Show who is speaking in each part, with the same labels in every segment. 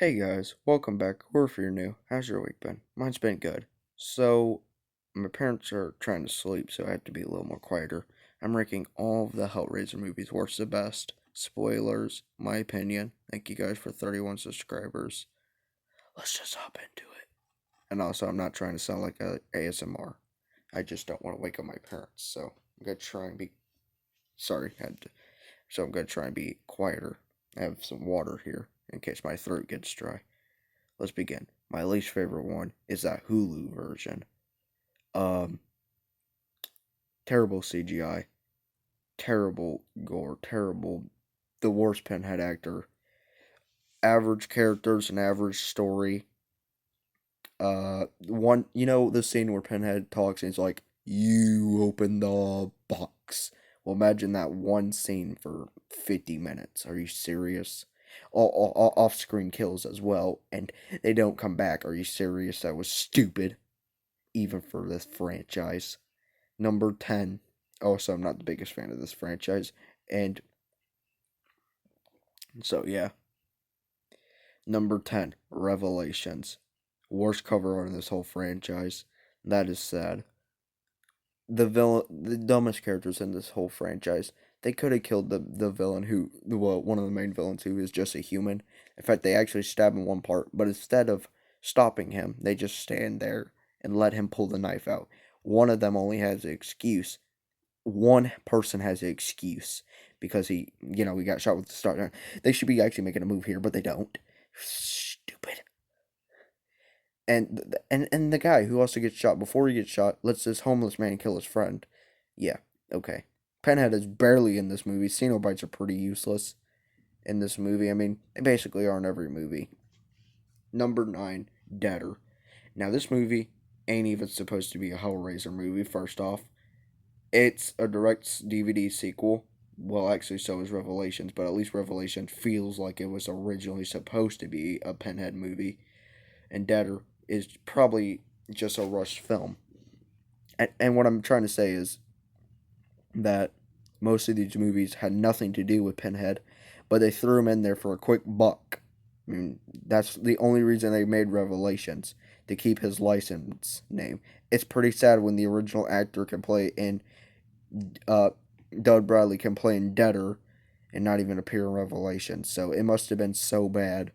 Speaker 1: Hey guys, welcome back, or if you're new, how's your week been? Mine's been good. So, my parents are trying to sleep, so I have to be a little more quieter. I'm ranking all of the Hellraiser movies, worst to best. Spoilers, my opinion. Thank you guys for 31 subscribers. Let's just hop into it. And also, I'm not trying to sound like a ASMR. I just don't want to wake up my parents, so I'm gonna try and be. Sorry, so I'm gonna try and be quieter. I have some water here in case my throat gets dry. Let's begin. My least favorite one is that Hulu version. Um, Terrible CGI, terrible gore, terrible. The worst Pinhead actor. Average characters and average story. The scene where Pinhead talks and he's like, "You open the box." Well, imagine that one scene for 50 minutes. Are you serious? All off-screen kills as well, and they don't come back. Are you serious? That was stupid. Even for this franchise. Number 10. Also, I'm not the biggest fan of this franchise. And so, yeah. Number 10. Revelations. Worst cover art in this whole franchise. That is sad. The dumbest characters in this whole franchise. They could have killed the villain one of the main villains who is just a human. In fact, they actually stab him one part, but instead of stopping him, they just stand there and let him pull the knife out. One of them only has an excuse. One person has an excuse because he got shot with the start. They should be actually making a move here, but they don't. Stupid. And the guy who also gets shot before he gets shot lets this homeless man kill his friend. Yeah, okay. Pinhead is barely in this movie. Cenobites are pretty useless in this movie. I mean, they basically are in every movie. Number 9, Deader. Now, this movie ain't even supposed to be a Hellraiser movie, first off. It's a direct DVD sequel. Well, actually, so is Revelations, but at least Revelation feels like it was originally supposed to be a Pinhead movie, and Deader is probably just a rushed film. And what I'm trying to say is that most of these movies had nothing to do with Pinhead, but they threw him in there for a quick buck. I mean, that's the only reason they made Revelations, to keep his license name. It's pretty sad when the original actor can play in uh, Doug Bradley can play in Deader and not even appear in Revelation. So it must have been so bad.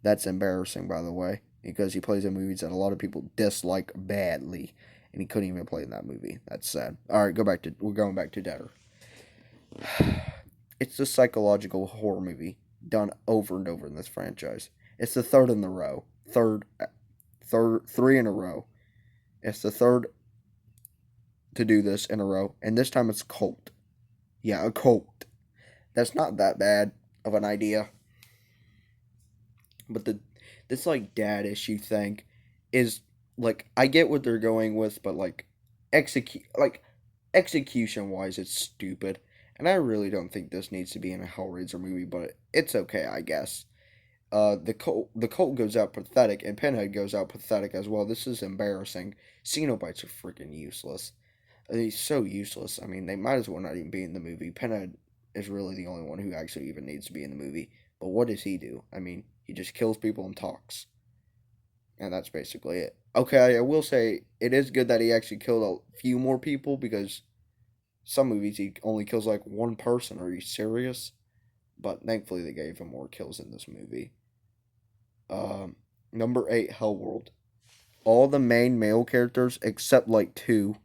Speaker 1: That's embarrassing, by the way, because he plays in movies that a lot of people dislike badly, and he couldn't even play in that movie. That's sad. All right, we're going back to Deader. It's a psychological horror movie done over and over in this franchise. It's the third in the row. Three in a row. It's the third to do this in a row, and this time it's cult. Yeah, a cult. That's not that bad of an idea. But this like dad issue thing is like I get what they're going with, but execution wise it's stupid. And I really don't think this needs to be in a Hellraiser movie, but it's okay, I guess. The cult goes out pathetic, and Pinhead goes out pathetic as well. This is embarrassing. Cenobites are freaking useless. He's so useless. I mean, they might as well not even be in the movie. Pinhead is really the only one who actually even needs to be in the movie. But what does he do? I mean, he just kills people and talks. And that's basically it. Okay, I will say it is good that he actually killed a few more people because some movies he only kills like one person. Are you serious? But thankfully they gave him more kills in this movie. Um, Number 8, Hellworld. All the main male characters except like two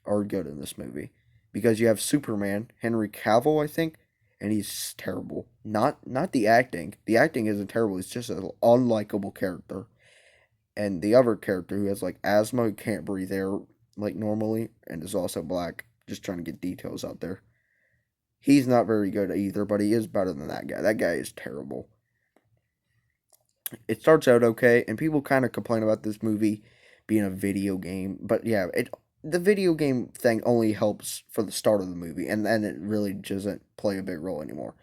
Speaker 1: are good in this movie because you have Superman, Henry Cavill, I think, and he's terrible. Not the acting. The acting isn't terrible. It's just an unlikable character. And the other character who has like asthma, who can't breathe air like normally, and is also black. Just trying to get details out there. He's not very good either, but he is better than that guy. That guy is terrible. It starts out okay, and people kind of complain about this movie being a video game, but yeah, it the video game thing only helps for the start of the movie, and then it really doesn't play a big role anymore.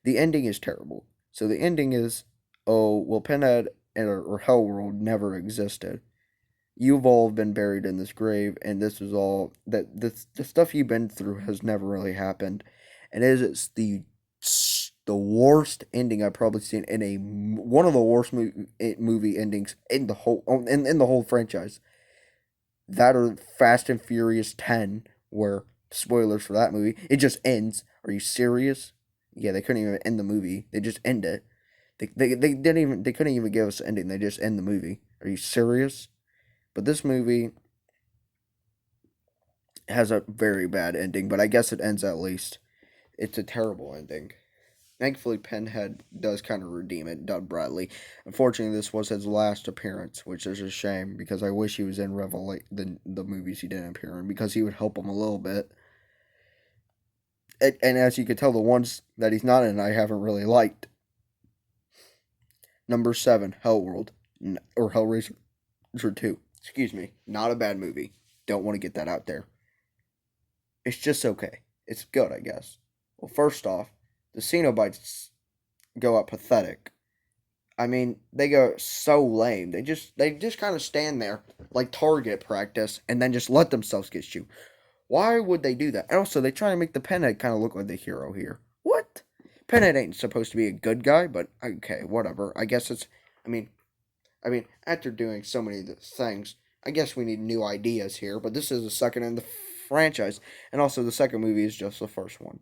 Speaker 1: The ending is terrible. So the ending is, oh well, Pinhead or Hellworld never existed. You've all been buried in this grave, and this is all that the stuff you've been through has never really happened, and it's the the worst ending I've probably seen in a one of the worst movie endings in the whole in the whole franchise. That or Fast and Furious 10, where spoilers for that movie, it just ends. Are you serious? Yeah, they couldn't even end the movie. They just end it. They didn't even they couldn't even give us an ending. They just end the movie. Are you serious? But this movie has a very bad ending, but I guess it ends at least. It's a terrible ending. Thankfully, Pinhead does kind of redeem it, Doug Bradley. Unfortunately, this was his last appearance, which is a shame because I wish he was in the movies he didn't appear in because he would help him a little bit. And as you can tell, the ones that he's not in, I haven't really liked. Number 7, Hellworld, or Hellraiser 2. Excuse me, not a bad movie. Don't want to get that out there. It's just okay. It's good, I guess. Well, first off, the Cenobites go up pathetic. I mean, they go so lame. They just kind of stand there like target practice and then just let themselves get shoot. Why would they do that? And also, they try to make the Pinhead kind of look like the hero here. What? Pinhead ain't supposed to be a good guy, but okay, whatever. I guess it's. I mean, after doing so many of these things, I guess we need new ideas here. But this is the second in the franchise, and also the second movie is just the first one,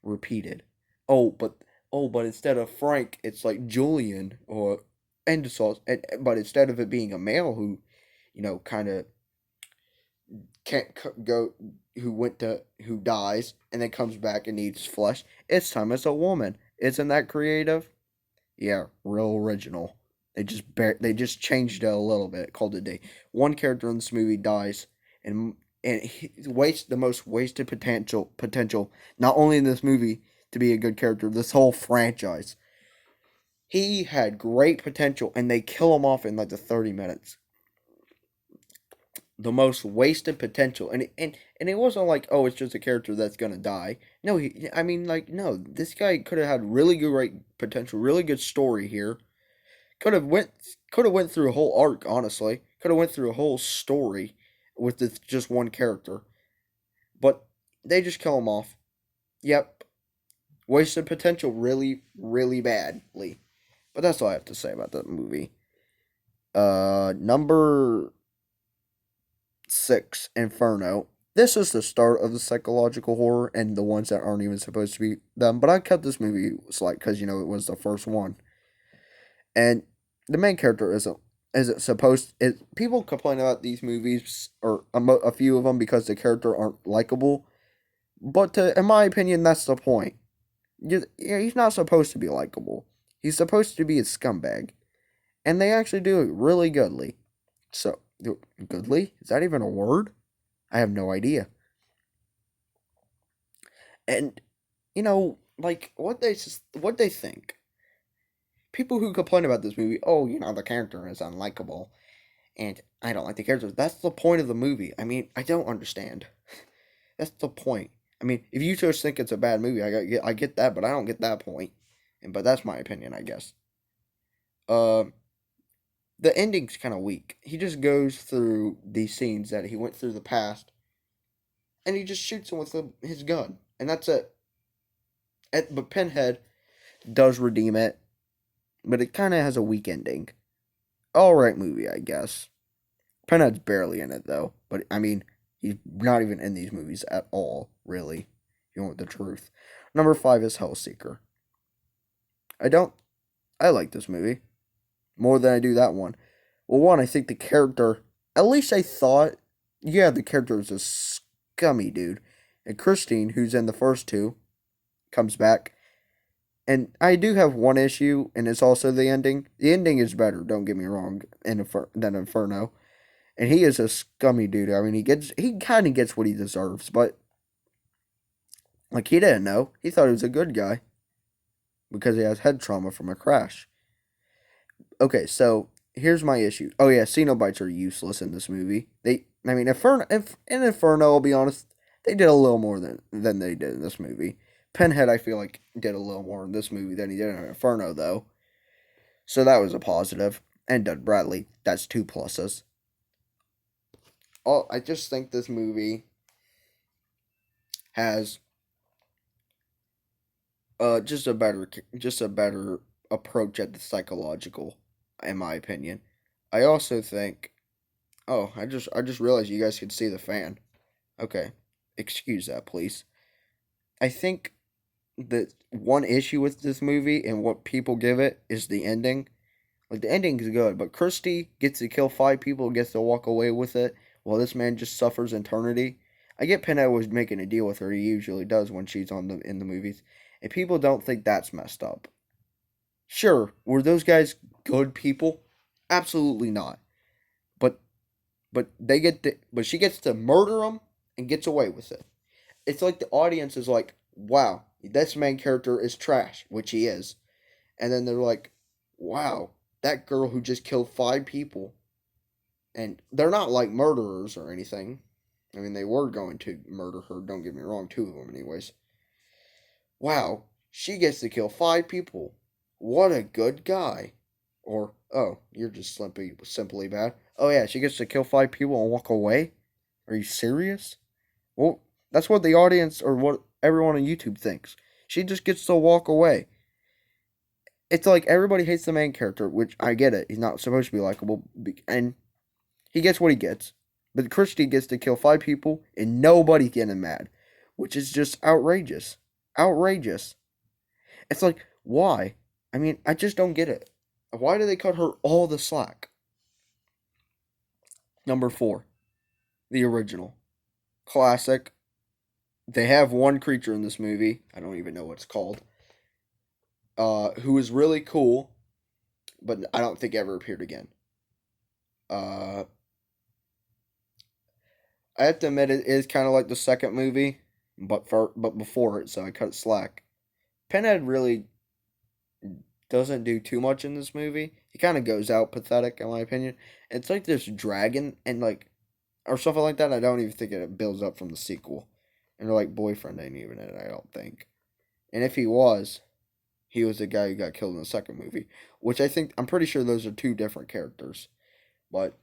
Speaker 1: repeated. Oh, but but instead of Frank, it's like Julian or Endosauce, but instead of it being a male who, kind of can't go, who dies and then comes back and eats flesh, it's time it's a woman. Isn't that creative? Yeah, real original. They just changed it a little bit. Called it a day. One character in this movie dies, and he wastes the most wasted potential. Not only in this movie to be a good character, this whole franchise. He had great potential, and they kill him off in like the 30 minutes. The most wasted potential, and it wasn't like, oh, it's just a character that's gonna die. No, I mean, like, no, this guy could have had really good, great potential, really good story here. Could have went through a whole arc, honestly. Could have went through a whole story with just one character. But they just kill him off. Yep. Wasted potential really, really badly. But that's all I have to say about that movie. Number 6, Inferno. This is the start of the psychological horror and the ones that aren't even supposed to be them. But I kept this movie slight because, it was the first one. And the main character isn't supposed. People complain about these movies or a few of them because the character aren't likable, but in my opinion, that's the point. He's not supposed to be likable. He's supposed to be a scumbag, and they actually do it really goodly. So goodly, is that even a word? I have no idea. And like what they think. People who complain about this movie, oh, the character is unlikable and I don't like the characters. That's the point of the movie. I mean, I don't understand. That's the point. I mean, if you just think it's a bad movie, I get that, but I don't get that point. But that's my opinion, I guess. Uh, the ending's kind of weak. He just goes through these scenes that he went through the past, and he just shoots him with his gun, and that's it. But Pinhead does redeem it, but it kind of has a weak ending. All right, movie, I guess. Pinhead's barely in it though, but I mean, he's not even in these movies at all, really. If you want the truth. Number 5 is Hellseeker. I don't. I like this movie more than I do that one. Well, one, I think the character. At least I thought. Yeah, the character is a scummy dude, and Christine, who's in the first two, comes back. And I do have one issue, and it's also the ending. The ending is better. Don't get me wrong. Than Inferno. And he is a scummy dude. I mean, he kind of gets what he deserves, but like he didn't know. He thought he was a good guy because he has head trauma from a crash. Okay, so here's my issue. Oh yeah, Cenobites are useless in this movie. I mean, in Inferno, I'll be honest, they did a little more than they did in this movie. Pinhead, I feel like, did a little more in this movie than he did in Inferno, though. So that was a positive. And Doug Bradley, that's 2 pluses. I just think this movie has just a better approach at the psychological, in my opinion. I also think. Oh, I just realized you guys could see the fan. Okay, excuse that, please. I think that one issue with this movie and what people give it is the ending. Like the ending is good, but Kirsty gets to kill five people, gets to walk away with it, while this man just suffers eternity. I get Pinhead was making a deal with her. He usually does when she's on the in the movies, and people don't think that's messed up. Sure, were those guys good people? Absolutely not. But but she gets to murder them and gets away with it. It's like the audience is like, wow, this main character is trash, which he is, and then they're like, wow, that girl who just killed five people, and they're not like murderers or anything. I mean, they were going to murder her. Don't get me wrong, two of them, anyways. Wow, she gets to kill five people. What a good guy. Or, oh, you're just simply bad. Oh, yeah, she gets to kill five people and walk away? Are you serious? Well, that's what the audience or what everyone on YouTube thinks. She just gets to walk away. It's like everybody hates the main character, which I get it. He's not supposed to be likable, and he gets what he gets. But Christie gets to kill five people, and nobody's getting mad, which is just outrageous. Outrageous. It's like, why? I mean, I just don't get it. Why do they cut her all the slack? Number four, the original. Classic. They have one creature in this movie. I don't even know what it's called. Who is really cool, but I don't think ever appeared again. Uh, I have to admit it is kind of like the second movie, but before it, so I cut it slack. Pinhead really doesn't do too much in this movie. He kind of goes out pathetic, in my opinion. It's like this dragon and like or something like that. I don't even think it builds up from the sequel. And they're like boyfriend ain't even in it. I don't think. And if he was the guy who got killed in the second movie, which I'm pretty sure those are two different characters. But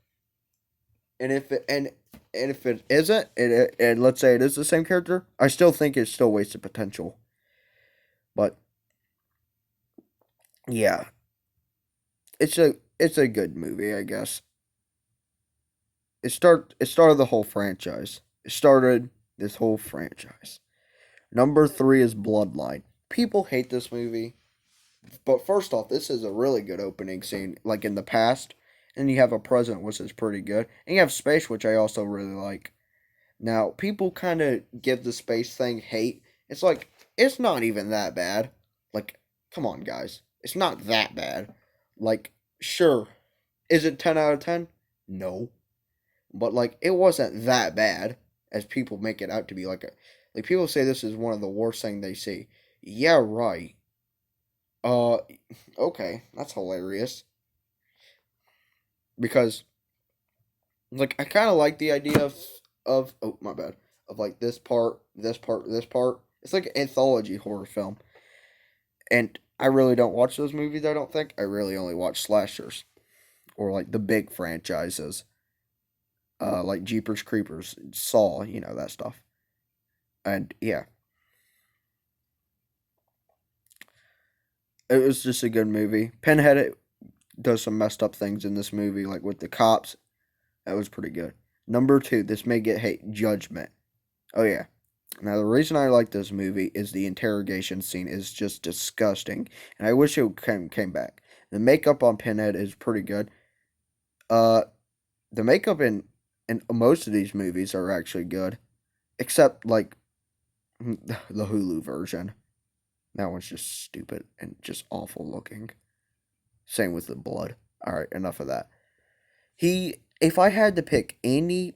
Speaker 1: and if it isn't, and let's say it is the same character, I still think it's still wasted potential. But yeah, it's a good movie, I guess. It started the whole franchise. It started this whole franchise. Number three is Bloodline. People hate this movie, but first off, this is a really good opening scene, like in the past. And you have a present, which is pretty good, and you have space, which I also really like. Now, people kind of give the space thing hate. It's like it's not even that bad. Like, come on, guys, it's not that bad. Like, sure, is it 10 out of 10? No, but like it wasn't that bad as people make it out to be. Like people say this is one of the worst thing they see. Yeah, right. Uh, okay, that's hilarious because like I kind of like the idea of oh my bad of like this part, this part, this part. It's like an anthology horror film, and I really don't watch those movies. I don't think I really only watch slashers or like the big franchises, like Jeepers Creepers, Saw, that stuff. And yeah, it was just a good movie. Pinhead does some messed up things in this movie, like with the cops. That was pretty good. Number two, this may get hate. Judgment. Oh yeah. Now the reason I like this movie is the interrogation scene is just disgusting, and I wish it came back. The makeup on Pinhead is pretty good. Uh, the makeup in most of these movies are actually good, except like the Hulu version. That one's just stupid and just awful looking. Same with the blood. All right, enough of that. If I had to pick any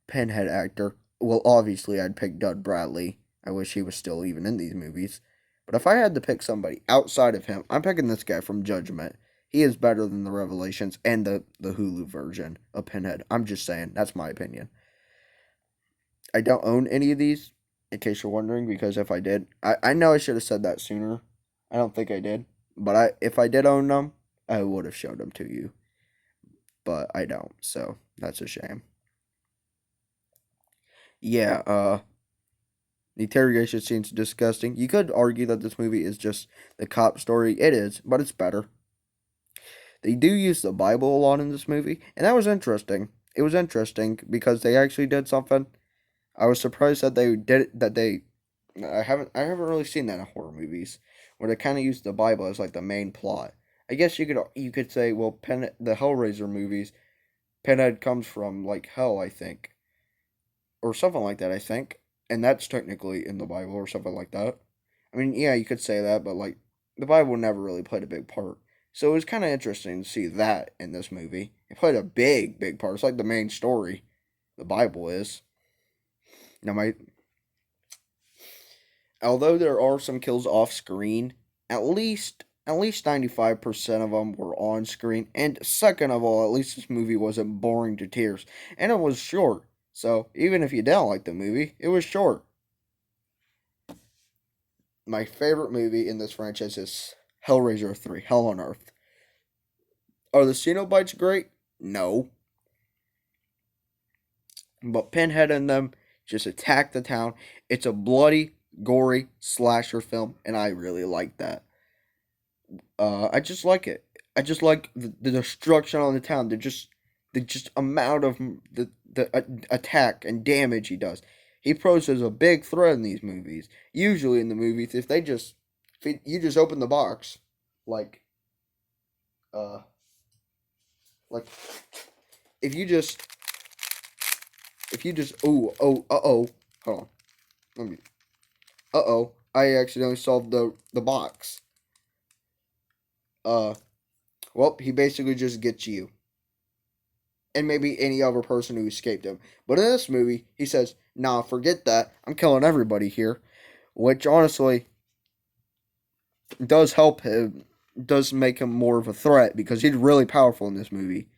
Speaker 1: Pinhead actor, well, obviously I'd pick Doug Bradley. I wish he was still even in these movies. But if I had to pick somebody outside of him, I'm picking this guy from Judgment. He is better than the Revelations and the Hulu version of Pinhead. I'm just saying, that's my opinion. I don't own any of these, in case you're wondering, because if I did, I know I should have said that sooner. I don't think I did. But if I did own them, I would have showed them to you. But I don't, so that's a shame. Yeah, The interrogation scene's disgusting. You could argue that this movie is just the cop story. It is, but it's better. They do use the Bible a lot in this movie, and that was interesting. It was interesting because they actually did something. I was surprised that they did it, that they. I haven't really seen that in horror movies where they kind of use the Bible as like the main plot. I guess you could say, well, the Hellraiser movies, Pinhead comes from like hell, I think, or something like that. I think, and that's technically in the Bible or something like that. I mean, yeah, you could say that, but like the Bible never really played a big part. So it was kind of interesting to see that in this movie. It played a big, big part. It's like the main story. The Bible is. Now, although there are some kills off screen, at least 95% of them were on screen. And second of all, at least this movie wasn't boring to tears, and it was short. So even if you don't like the movie, it was short. My favorite movie in this franchise is Hellraiser 3, Hell on Earth. Are the Cenobites great? No. But Pinhead and them just attack the town. It's a bloody, gory slasher film, and I really like that. I just like it. I just like the destruction on the town. The just amount of the attack and damage he does. He poses a big threat in these movies. Usually in the movies, if you just open the box, like uh like if you just hold on, let me I accidentally solved the box. Uh, well, he basically just gets you and maybe any other person who escaped him. But in this movie, he says, "Nah, forget that. I'm killing everybody here," which honestly does help him, does make him more of a threat because he's really powerful in this movie.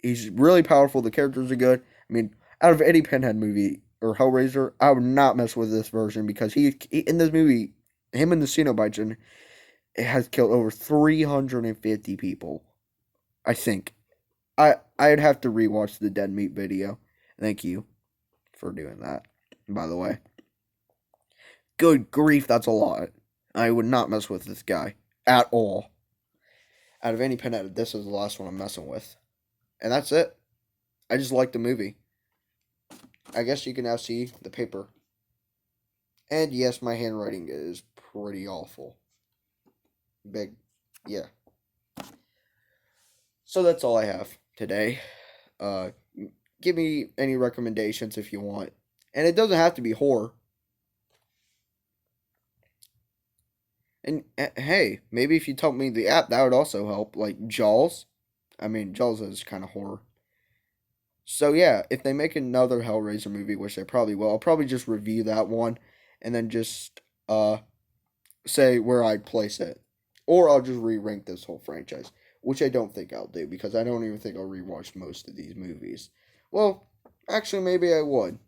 Speaker 1: He's really powerful. The characters are good. I mean, out of any Pinhead movie or Hellraiser, I would not mess with this version because he in this movie, him and the Cenobites, and it has killed over 350 people. I think. I'd have to rewatch the Dead Meat video. Thank you for doing that. By the way, good grief, that's a lot. I would not mess with this guy at all. Out of any Pinhead, this is the last one I'm messing with, and that's it. I just like the movie. I guess you can now see the paper. And yes, my handwriting is pretty awful. Big, yeah. So that's all I have today. Uh, give me any recommendations if you want, and it doesn't have to be horror. And hey, maybe if you tell me the app, that would also help. Like Jaws. I mean, Jaws is kind of horror. So yeah, if they make another Hellraiser movie, which they probably will, I'll probably just review that one, and then just say where I'd place it, or I'll just re-rank this whole franchise, which I don't think I'll do because I don't even think I'll rewatch most of these movies. Well, actually, maybe I would.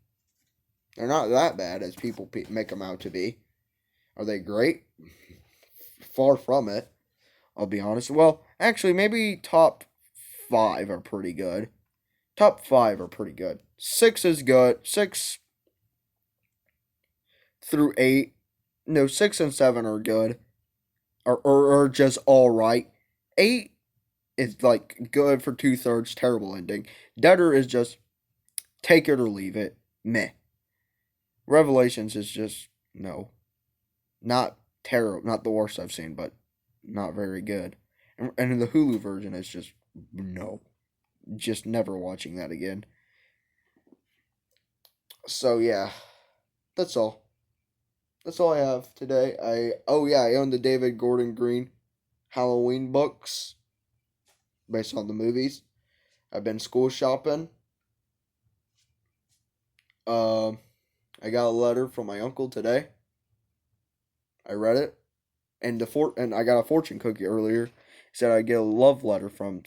Speaker 1: They're not that bad as people make them out to be. Are they great? Far from it. I'll be honest. Well, actually, maybe top five are pretty good. Top five are pretty good. Six is good. Six through eight. No, six and seven are good. Or just alright. Eight is like good for 2/3, terrible ending. Deader is just take it or leave it. Meh. Revelations is just no. Not terrible, not the worst I've seen, but not very good. And the Hulu version is just no. Just never watching that again. So yeah, that's all. That's all I have today. I own the David Gordon Green Halloween books based on the movies. I've been school shopping. Um, I got a letter from my uncle today. I read it, and I got a fortune cookie earlier. He said I get a letter from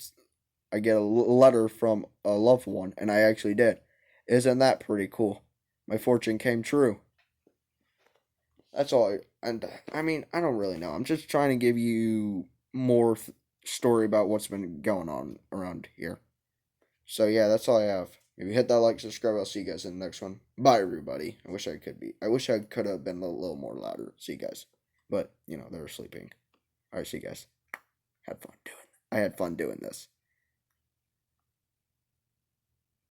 Speaker 1: a loved one, and I actually did. Isn't that pretty cool? My fortune came true. That's all. And I mean, I don't really know. I'm just trying to give you more story about what's been going on around here. So yeah, that's all I have. Maybe hit that like, subscribe. I'll see you guys in the next one. Bye, everybody. I wish I could have been a little more louder. See you guys. But, they were sleeping. Alright, see you guys. Had fun doing I had fun doing this.